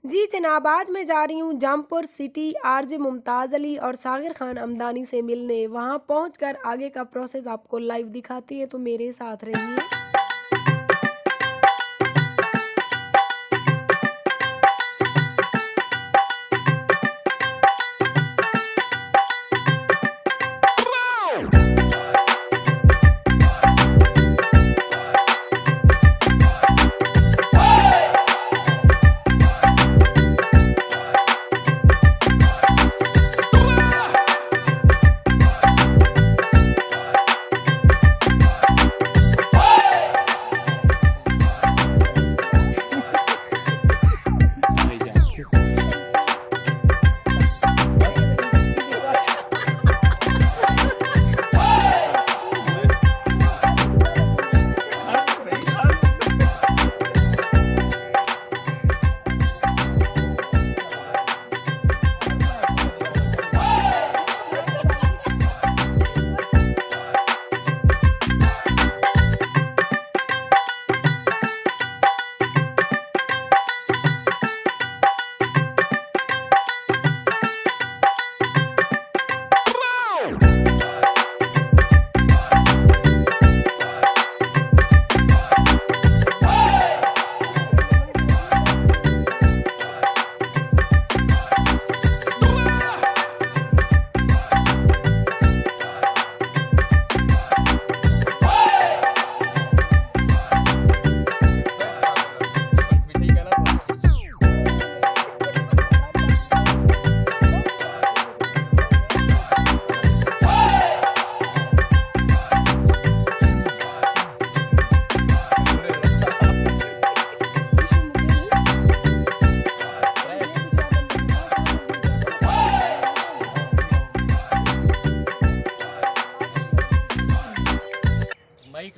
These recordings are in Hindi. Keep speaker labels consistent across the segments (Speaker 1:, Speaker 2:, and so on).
Speaker 1: जी जनाब, आज मैं जा रही हूँ जमपुर सिटी आरजे मुमताज़ अली और सागिर खान हमदानी से मिलने। वहाँ पहुँचकर आगे का प्रोसेस आपको लाइव दिखाती है, तो मेरे साथ रहिए।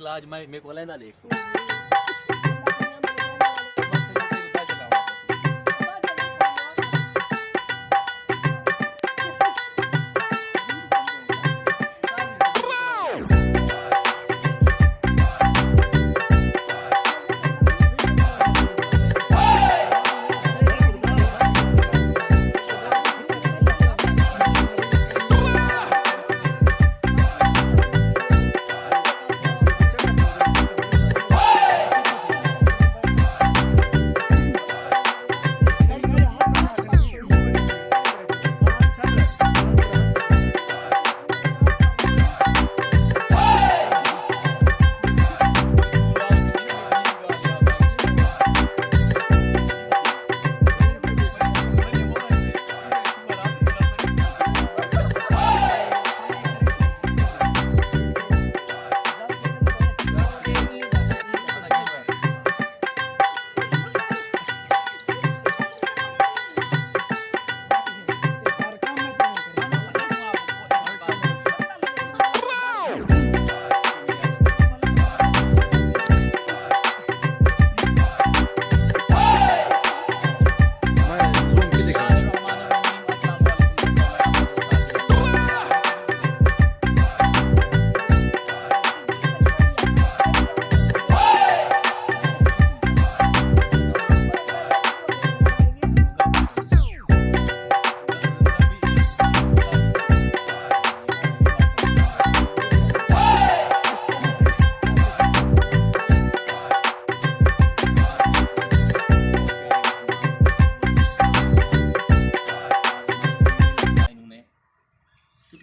Speaker 2: आज मैं मेरे को लेना देख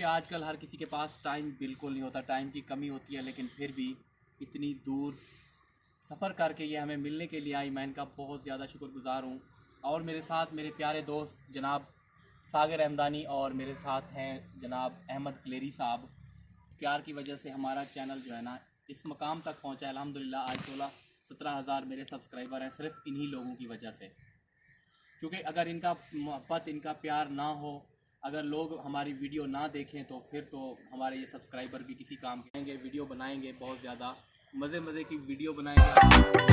Speaker 2: आजकल हर किसी के पास टाइम बिल्कुल नहीं होता, टाइम की कमी होती है, लेकिन फिर भी इतनी दूर सफ़र करके ये हमें मिलने के लिए आई। मैं इनका बहुत ज़्यादा शुक्रगुज़ार हूँ। और मेरे साथ मेरे प्यारे दोस्त जनाब सागिर हमदानी और मेरे साथ हैं जनाब अहमद क्लेरी साहब। प्यार की वजह से हमारा चैनल जो है ना इस मकाम तक पहुँचा है। अल्हम्दुलिल्लाह आज 16-17 मेरे सब्सक्राइबर हैं सिर्फ इन्हीं लोगों की वजह से, क्योंकि अगर इनका मोहब्बत इनका प्यार ना हो, अगर लोग हमारी वीडियो ना देखें तो फिर तो हमारे ये सब्सक्राइबर भी किसी काम के आएंगे। वीडियो बनाएंगे, बहुत ज़्यादा मज़े की वीडियो बनाएंगे।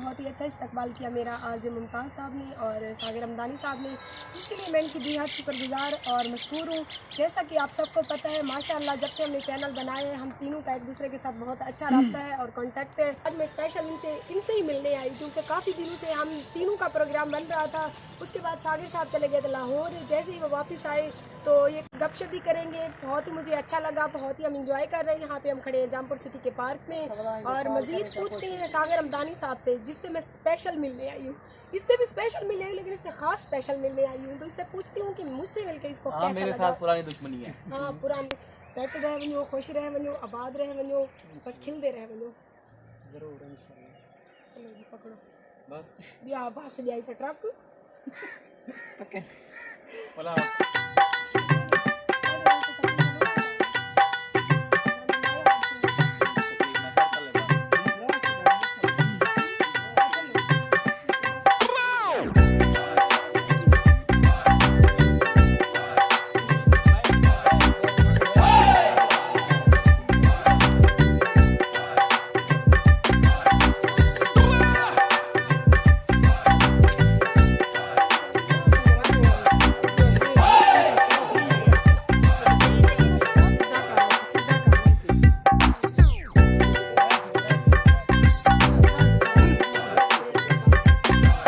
Speaker 1: बहुत ही अच्छा इस्तकबाल किया मेरा आरजे मुमताज़ साहब ने और सागिर हमदानी साहब ने, इसके लिए मैं इनकी बेहद शुक्रगुजार और मशहूर हूँ। जैसा कि आप सबको पता है माशाअल्लाह जब से हमने चैनल बनाए हैं हम तीनों का एक दूसरे के साथ बहुत अच्छा रब्ता है और कॉन्टैक्ट है। आज मैं स्पेशल इनसे ही मिलने आई क्योंकि काफ़ी दिनों से हम तीनों का प्रोग्राम बन रहा था। उसके बाद सागिर साहब चले गए थे लाहौर, जैसे ही वो वापस आए तो ये गपशप भी करेंगे। बहुत ही मुझे अच्छा लगा, बहुत ही हम इंजॉय कर रहे हैं। यहाँ पे हम खड़े हैं जामपुर सिटी के पार्क में और मज़ीद पूछते हैं सागिर हमदानी साहब से, जिससे मैं स्पेशल मिलने आई हूँ। इससे भी स्पेशल मिलने आई लेकिन इससे खास स्पेशल मिलने आई हूँ, तो इससे पूछती हूँ कि मुझसे मिलकर इसको कैसा
Speaker 2: मेरे
Speaker 1: लगा।
Speaker 2: साथ पुरानी दुश्मनी है।
Speaker 1: हाँ पुरानी सेट रहे वनो, खुश रहे वनो, आबाद रहे वनो, बस खिलते रहे वनो।
Speaker 3: जरूर इंशाल्लाह।
Speaker 1: चलो जी पकड़ो
Speaker 2: बस
Speaker 1: ब्याह बस भी आई था ट्रक
Speaker 2: बोला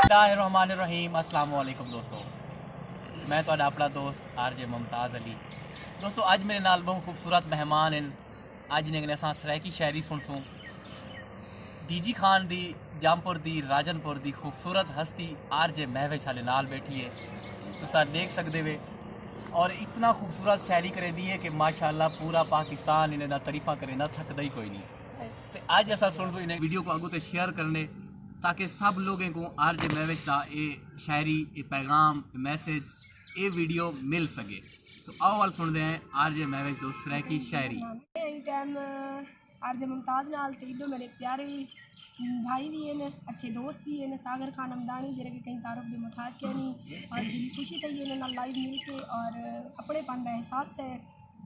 Speaker 2: बिस्मिल्लाहिर्रहमानिर्रहीम। अस्सलाम वालेकुम दोस्तों, मैं तो अपना दोस्त आरजे मुमताज़ अली। दोस्तों अज मेरे नाल बहुत खूबसूरत मेहमान हैं। अज ने असां सराइकी शायरी सुनसूं। डीजी खान दी जामपुर दी राजनपुर दी खूबसूरत हस्ती आरजे महवेज साले नाल बैठी है, तो सर देख सकते वे और इतना खूबसूरत शायरी करे दी है कि माशाअल्लाह पूरा पाकिस्तान इन्हें ना तारीफा करे ना थकदा ही कोई नहीं। तो अज असा सुनसूं इन्हें वीडियो को आगू ते शेयर करने ताकि सब लोगों को आरजे महवेज का ये शायरी, ये पैगाम, ये मैसेज, ये वीडियो मिल सके। तो आओ वाल सुनते हैं आरजे महवेज दोस्त सराइकी शायरी।
Speaker 1: टाइम आरजे मुमताज़ नाल ते इधर मेरे प्यारे भाई भी हैं, अच्छे दोस्त भी हैं सागर खान हमदानी, जेरे के कहीं तारुफ दे मुताज के नहीं और बड़ी खुशी थी इन्हें नाल लाइव मिल के और अपने पन का एहसास है।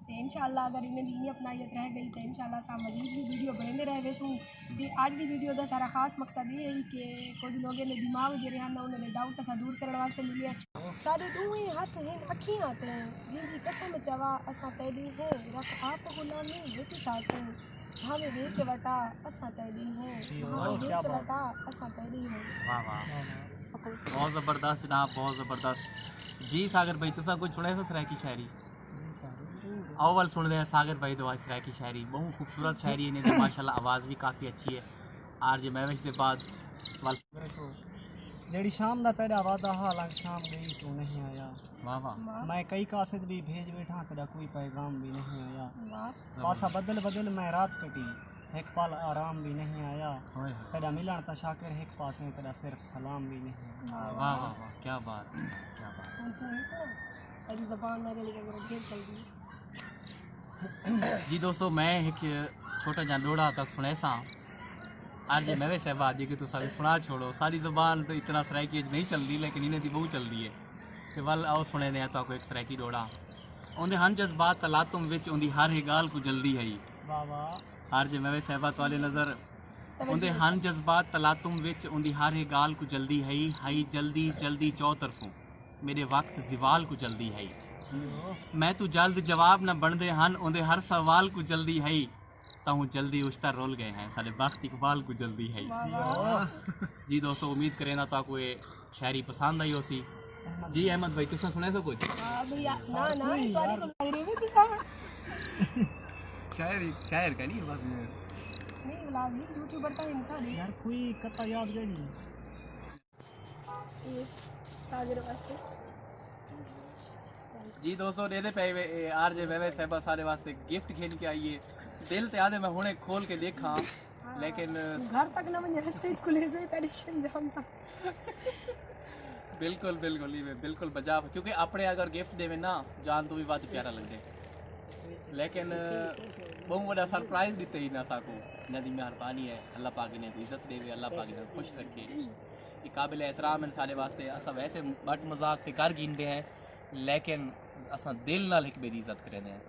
Speaker 1: तो इंशाअल्लाह अगर इन्हें दी अपनाइत रह गई तो इंशाअल्लाह सा मजीद भी वीडियो बनते रह वैसूँ। तो आज की वीडियो का सारा खास मकसद ये है कि कुछ लोगों ने दिमाग जेरे हैं उन्होंने डाउट असा दूर करने वास्ते मिले। सारे दूहें हाथ हैं अखियाँ ते जी जी कसम चवा असा तैडी है रख आप गुलामी विच साकू भावे वेच वटा असा तैडी है भावे वेच वटा असा तैडी है।
Speaker 2: वाह वाह, बहुत ज़बरदस्त जनाब, बहुत ज़बरदस्त। जी सागर भाई तुसा कुछ सुने तो सराइकी शायरी? आओ वाल सुनते हैं सागर भाई तो आज सराइकी शायरी, बहुत खूबसूरत शायरी है इन्हें माशाल्लाह, आवाज़ भी काफ़ी अच्छी है। आरजे महवेज के बाद वाल
Speaker 3: जेड़ी शाम दा तेरा वादा हालांकि शाम गई तू नहीं आया।
Speaker 2: वाह वाह,
Speaker 3: मैं कई कासिद भी भेज बैठा तेरा कोई पैगाम भी नहीं आया।
Speaker 1: वाह
Speaker 3: पासा बदल बदल मैं रात कटी एक पल आराम भी नहीं आया।
Speaker 2: ओए
Speaker 3: तेरा मिलन तशाकर एक पास में तेरा सिर्फ सलाम भी नहीं आया।
Speaker 2: वाह वाह वाह, क्या बात, क्या बात।
Speaker 1: तू नहीं सुना तेरी ज़बान मेरे लिए मेरा ढेर चल रही है।
Speaker 2: जी दोस्तों मैं एक छोटा जहा लोड़ा तक सुने सा आरजे महवेज साहब आदि कि तुसा भी सुना छोड़ो, सारी ज़बान तो इतना सराइकी नहीं चलती लेकिन इन्हें दी बहुत चलती है। कि वल आओ सुने दें तो एक सराइकी डोड़ा उन्हें हन जज्बात तलातुम विच उन्दी हर ही गाल को जल्दी है।
Speaker 3: वाह वाह,
Speaker 2: आरजे महवेज साहबा तो नज़र उन्हें हन जज्बात तलातुम विच उन्दी हर ही गाल को जल्दी है हाई जल्दी जल्दी चौ तरफों मेरे वक्त जिवाल को जल्दी है। मैं तू जल्द जवाब न बनते हन उन्हें हर सवाल को जल्दी है ताहूँ जल्दी उश्ता रोल गए हैं सारे वक्त इकबाल को जल्दी है। जी दोस्तों उम्मीद करें ना तो ये शायरी पसंद आई हो सी। जी अहमद भाई तुसा सुने सो कुछ
Speaker 1: हां भैया ना ना तुम्हारे को लग रही थी साहब
Speaker 2: शायरी शायर का नहीं बस
Speaker 1: नहीं बुला भी यूट्यूबर का इंसान है
Speaker 3: यार कोई कता याद गई
Speaker 1: ये सागर वास्ते।
Speaker 2: जी दोस्तों रेदे पे आरजे महवेज साहबा सारे वास्ते गिफ्ट खेल के आइए। दिल ते आदे मैं हुणे खोल के देखा लेकिन
Speaker 1: घर तक ना मैं रस्ते खुले से टेंशन जानता
Speaker 2: बिल्कुल बिल्कुल ही बिल्कुल बजा क्योंकि अपने अगर गिफ्ट देवे ना जान तो भी बात प्यारा लगते लेकिन बहुत बड़ा सरप्राइज दिते ही ना साकू इन्हें दी मेहरबानी है। अल्लाह पाक इन्हें इज्जत देवे, अल्लाह पाक इन्हें खुश रखे। ये काबिल एहतराम इन सारे वास्ते असा वैसे बट मजाक ते कर गिनते हैं लेकिन असा दिल नाल एक मेरी इज्जत करें हैं।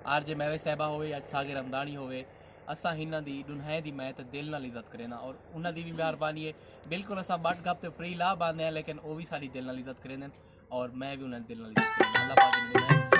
Speaker 2: आरजे महवेज साहबा होवे या सागिर हमदानी होवे असां हिन दी दुनिया दी मैं तो दिल नाल इज़्ज़त करे ना, और उन्हां दी भी मेहरबानी है। बिल्कुल असां बट गप ते फ्री ला बांधे हैं, लेकिन वो भी सारी दिल नाल इज़्ज़त करेंदे और मैं भी उन्हें दिल नाल इज़्ज़त करना। अल्लाह पाक